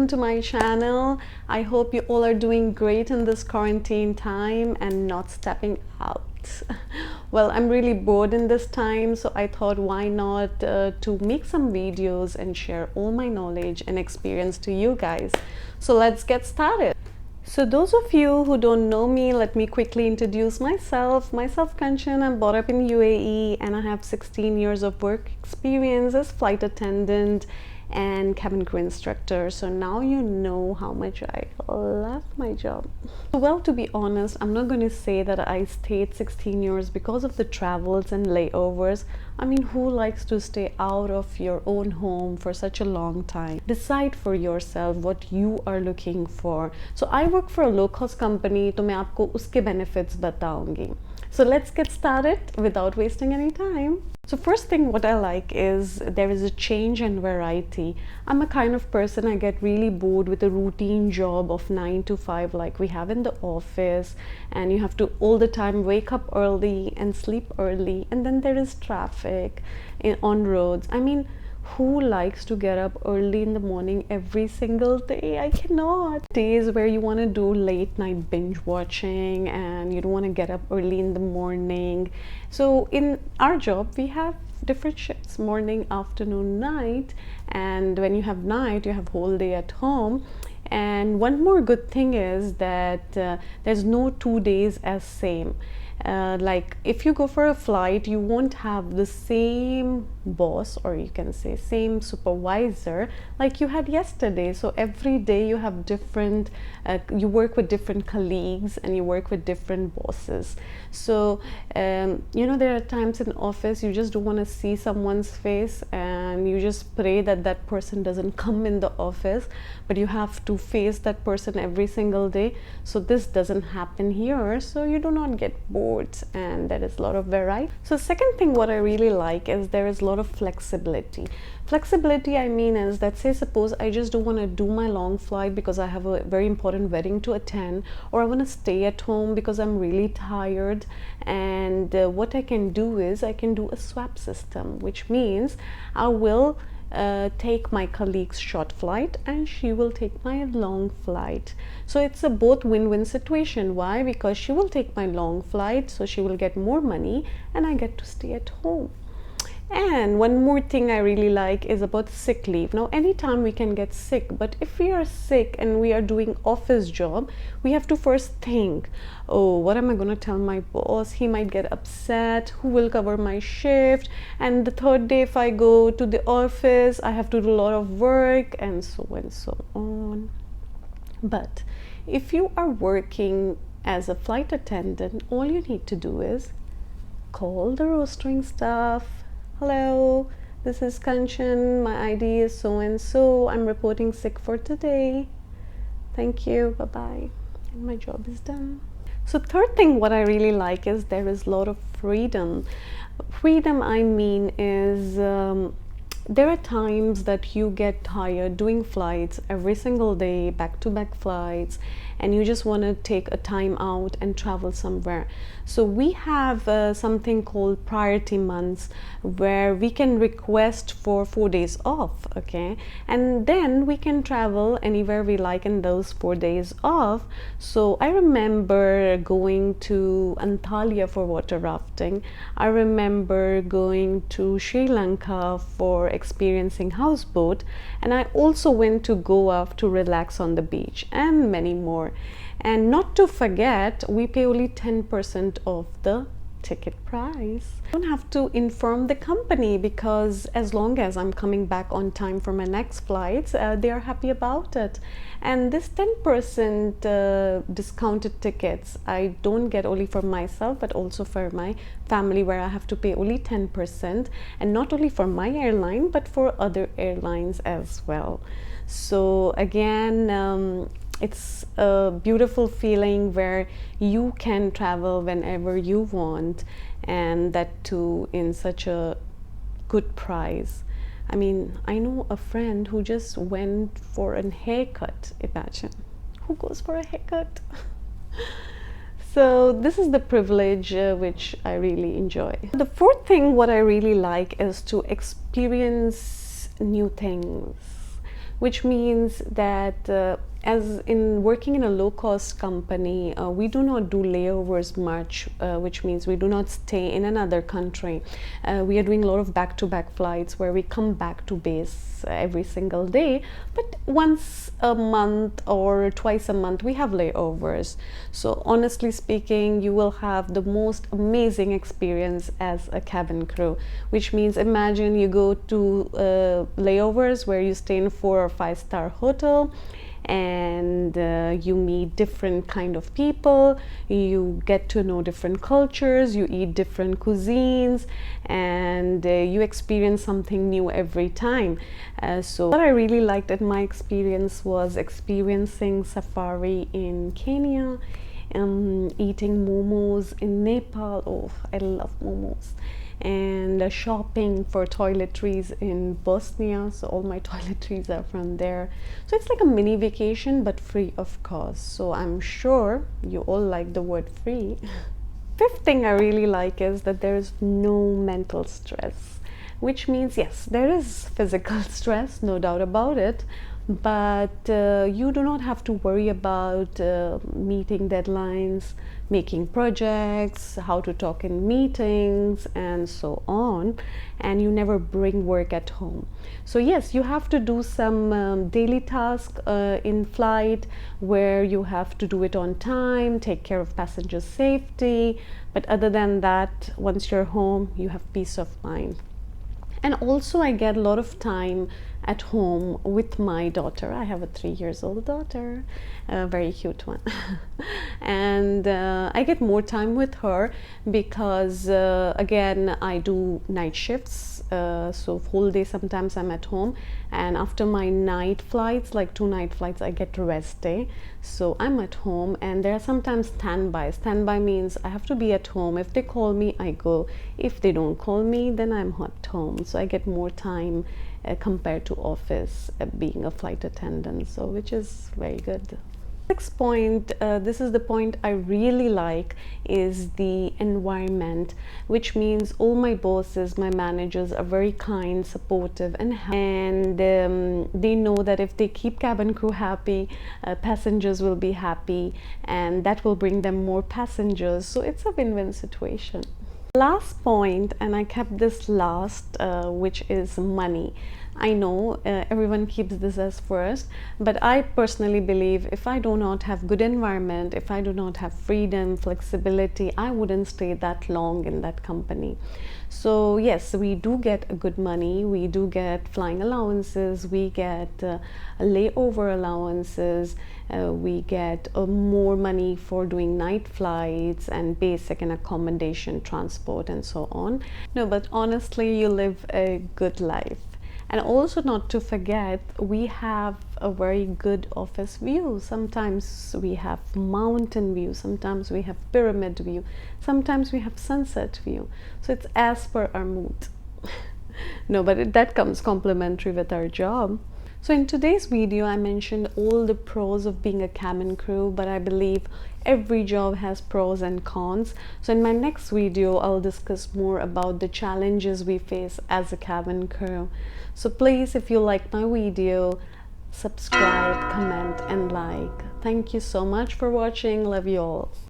welcome to my channel. I hope you all are doing great in this quarantine time and not stepping out. Well, I'm really bored in this time, so I thought why not to make some videos and share all my knowledge and experience to you guys. So let's get started. So those of you who don't know me, let me quickly introduce myself. Myself Kanchan, I'm brought up in UAE and I have 16 years of work experience as flight attendant and cabin crew instructor. So now you know how much I love my job. Well, to be honest, I'm not going to say that I stayed 16 years because of the travels and layovers. I mean, who likes to stay out of your own home for such a long time? Decide for yourself what you are looking for. So I work for a low-cost company, तो मैं आपको उसके benefits बताऊंगी. So let's get started without wasting any time. So first thing what I like is there is a change and variety. I'm a kind of person, I get really bored with a routine job of 9 to 5 like we have in the office, and you have to all the time wake up early and sleep early, and then there is traffic on roads. I mean, who likes to get up early in the morning every single day? I cannot. Days where you want to do late night binge watching and you don't want to get up early in the morning. So in our job we have different shifts: morning, afternoon, night. And when you have night, you have whole day at home. And one more good thing is that there's no 2 days as same. Like if you go for a flight, you won't have the same boss, or you can say same supervisor like you had yesterday. So every day you have different you work with different colleagues and you work with different bosses. So you know, there are times in office you just don't want to see someone's face and you just pray that that person doesn't come in the office, but you have to face that person every single day. So this doesn't happen here, so you do not get bored and there is a lot of variety. So second thing what I really like is there is a lot of flexibility. Flexibility, I mean, is that, say suppose I just don't want to do my long flight because I have a very important wedding to attend, or I want to stay at home because I'm really tired, and what I can do is I can do a swap system, which means I will take my colleague's short flight and she will take my long flight. So it's a both win-win situation. Why? Because she will take my long flight, so she will get more money and I get to stay at home. And one more thing I really like is about sick leave. Now, anytime we can get sick, but if we are sick and we are doing office job, we have to first think, oh, what am I going to tell my boss? He might get upset. Who will cover my shift? And the third day, if I go to the office, I have to do a lot of work, and so on. But if you are working as a flight attendant, all you need to do is call the rostering staff. Hello, this is Kanchan, my ID is so and so, I'm reporting sick for today. Thank you, bye-bye. And my job is done. So third thing what I really like is there is a lot of freedom. Freedom, I mean, is there are times that you get tired doing flights every single day, back-to-back flights, and you just want to take a time out and travel somewhere. So we have something called priority months where we can request for 4 days off, okay, and then we can travel anywhere we like in those 4 days off. So I remember going to Antalya for water rafting. I remember going to Sri Lanka for experiencing houseboat, and I also went to Goa to relax on the beach, and many more. And not to forget, we pay only 10% of the ticket price. I don't have to inform the company because as long as I'm coming back on time for my next flights, they are happy about it. And this 10% discounted tickets, I don't get only for myself but also for my family, where I have to pay only 10%, and not only for my airline but for other airlines as well. So again, it's a beautiful feeling where you can travel whenever you want, and that too in such a good price. I mean, I know a friend who just went for a haircut. Imagine, who goes for a haircut? So this is the privilege which I really enjoy. The fourth thing what I really like is to experience new things. which means that as in working in a low-cost company, we do not do layovers much, which means we do not stay in another country. We are doing a lot of back-to-back flights where we come back to base every single day, but once a month or twice a month we have layovers. So honestly speaking, you will have the most amazing experience as a cabin crew, which means imagine you go to layovers where you stay in 4 or 5-star hotel, and you meet different kind of people, you get to know different cultures, you eat different cuisines, and you experience something new every time. So what I really liked in my experience was experiencing safari in Kenya, eating momos in Nepal. Oh, I love momos. And shopping for toiletries in Bosnia, so all my toiletries are from there. So it's like a mini vacation, but free of cost. So I'm sure you all like the word free. Fifth thing I really like is that there is no mental stress, which means yes, there is physical stress, no doubt about it, but you do not have to worry about meeting deadlines, making projects, how to talk in meetings, and so on, and you never bring work at home. So yes, you have to do some daily tasks in flight where you have to do it on time, take care of passenger safety, but other than that, once you're home, you have peace of mind. And also I get a lot of time at home with my daughter. I have a 3-year-old daughter, a very cute one. And I get more time with her because again, I do night shifts, so whole day sometimes I'm at home, and after my night flights, like 2 night flights, I get rest day, so I'm at home. And there are sometimes standby means I have to be at home. If they call me, I go. If they don't call me, then I'm at home, so I get more time compared to office being a flight attendant, so which is very good. Next point, this is the point I really like, is the environment, which means all my bosses, my managers are very kind, supportive, and they know that if they keep cabin crew happy, passengers will be happy, and that will bring them more passengers. So it's a win-win situation. Last point, and I kept this last, which is money. I know everyone keeps this as first, but I personally believe if I do not have good environment, if I do not have freedom, flexibility, I wouldn't stay that long in that company. So yes, we do get good money, we do get flying allowances, we get layover allowances, we get more money for doing night flights and basic and accommodation, transport, and so on. No, but honestly, you live a good life. And also, not to forget, we have a very good office view. Sometimes we have mountain view, sometimes we have pyramid view, sometimes we have sunset view. So it's as per our mood. No, but that comes complementary with our job. So in today's video, I mentioned all the pros of being a cabin crew, but I believe every job has pros and cons. So in my next video, I'll discuss more about the challenges we face as a cabin crew. So please, if you like my video, subscribe, comment, and like. Thank you so much for watching. Love you all.